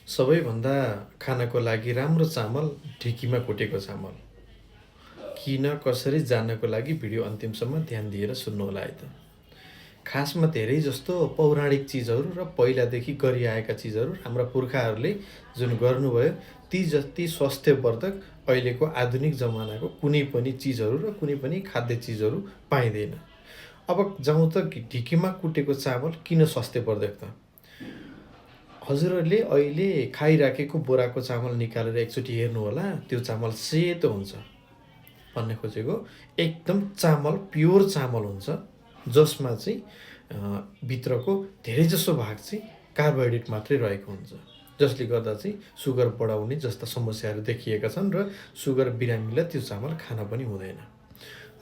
सबैभन्दा खानको लागि राम्रो चामल ढिकीमा कुटेको चामल। किन कसरी जान्नको लागि भिडियो अन्तिमसम्म ध्यान दिएर सुन्नुहोला है त। खासमा धेरै जस्तो पौराणिक चिजहरू र पहिलादेखि गरिआएका चिजहरू हाम्रा पुर्खाहरूले जुन गर्नुभयो ती जति स्वास्थ्यवर्धक अहिलेको आधुनिक जमानाको कुनै पनि चिजहरू र कुनै पनि खाद्य चिजहरू पाइँदैन। अब जाउँ त ढिकीमा कुटेको चामल किन स्वास्थ्यवर्धक त? हजुरहरूले अहिले खाइराखेको बोराको चामल निकालेर एकचोटि हेर्नुहोला, त्यो चामल सेतो हुन्छ। भन्न खोजेको एकदम चामल प्योर चामल हुन्छ, जसमा चाहिँ भित्रको धेरैजसो भाग चाहिँ कार्बोहाइड्रेट मात्रै रहेको हुन्छ, जसले गर्दा चाहिँ सुगर बढाउने जस्ता समस्याहरू देखिएका छन् र सुगर बिरामीलाई त्यो चामल खान पनि हुँदैन।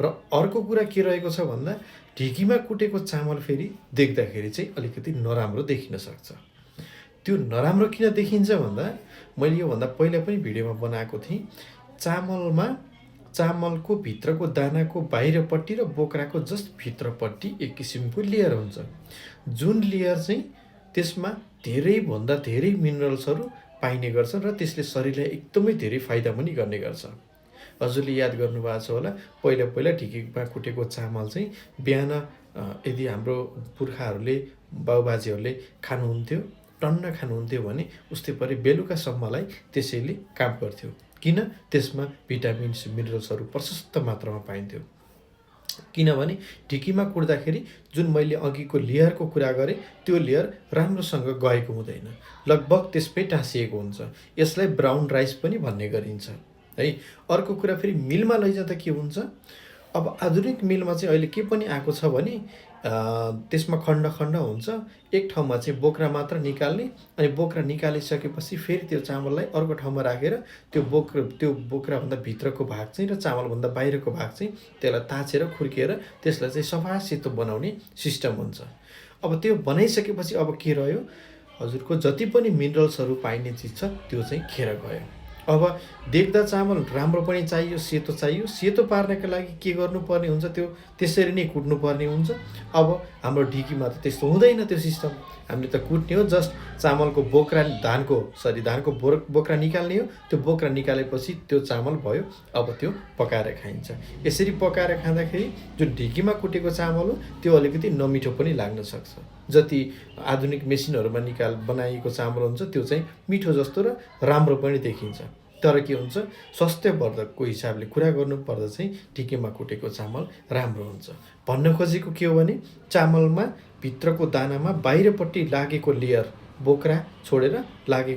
र अर्को कुरा के रहेको छ भन्दा ढिकीमा कुटेको चामल फेरि देख्दाखेरि चाहिँ अलिकति नराम्रो देखिन सक्छ। त्यो नराम्रो किन देखिन्छ भन्दा मैले योभन्दा पहिला पनि भिडियोमा बनाएको थिएँ। चामलको भित्रको दानाको बाहिरपट्टि र बोक्राको जस्ट भित्रपट्टि एक किसिमको लेयर हुन्छ, जुन लेयर चाहिँ त्यसमा धेरैभन्दा धेरै मिनरल्सहरू पाइने गर्छन् र त्यसले शरीरलाई एकदमै धेरै फाइदा पनि गर्ने गर्छ। हजुरले याद गर्नुभएको छ होला, पहिला पहिला ढिकीमा कुटेको चामल चाहिँ बिहान यदि हाम्रो पुर्खाहरूले बाबुबाजेहरूले खानुहुन्थ्यो, टन्न खानुहुन्थ्यो भने उस्तै परि बेलुकासम्मलाई त्यसैले काम गर्थ्यो। किन? त्यसमा भिटामिन्स मिनरल्सहरू प्रशस्त मात्रामा पाइन्थ्यो। किनभने ढिकीमा कुट्दाखेरि जुन मैले अघिको लेयरको कुरा गरेँ त्यो लेयर राम्रोसँग गएको हुँदैन, लगभग त्यसमै टाँसिएको हुन्छ। यसलाई ब्राउन राइस पनि भन्ने गरिन्छ है। अर्को कुरा फेरि मिलमा लैजाँदा के हुन्छ, अब आधुनिक मिलमा चाहिँ अहिले के पनि आएको छ भने त्यसमा खण्ड खण्ड हुन्छ। एक ठाउँमा चाहिँ बोक्रा मात्र निकाल्ने, अनि बोक्रा निकालिसकेपछि फेरि त्यो चामललाई अर्को ठाउँमा राखेर त्यो बोक्राभन्दा भित्रको भाग चाहिँ र चामलभन्दा बाहिरको भाग चाहिँ त्यसलाई ताछेर खुर्किएर त्यसलाई चाहिँ सफा सेतो बनाउने सिस्टम हुन्छ। अब त्यो बनाइसकेपछि अब के रह्यो, हजुरको जति पनि मिनरल्सहरू पाइने चिज छ त्यो चाहिँ खेर गयो। अब देख्दा चामल राम्रो पनि चाहियो, सेतो चाहियो। सेतो पार्नका लागि के गर्नुपर्ने हुन्छ, त्यो त्यसरी नै कुट्नुपर्ने हुन्छ। अब हाम्रो ढिकीमा त त्यस्तो हुँदैन त्यो सिस्टम। हामीले त कुट्ने हो, जस्ट चामलको धानको बोक्रा निकाल्ने हो। त्यो बोक्रा निकालेपछि त्यो चामल भयो, अब त्यो पकाएर खाइन्छ। यसरी पकाएर खाँदाखेरि जुन ढिकीमा कुटेको चामल हो त्यो अलिकति नमिठो पनि लाग्न सक्छ। जति आधुनिक मेसिनहरूमा बनाइएको चामल हुन्छ त्यो चाहिँ मिठो जस्तो र राम्रो पनि देखिन्छ। तर के हुन्छ, स्वास्थ्यवर्धकको हिसाबले कुरा गर्नुपर्दा चाहिँ ढिकीमा कुटेको चामल राम्रो हुन्छ। भन्न खोजेको के हो भने चामलमा भित्रको दानामा बाहिरपट्टि लागेको लेयर, बोक्रा छोडेर लागेको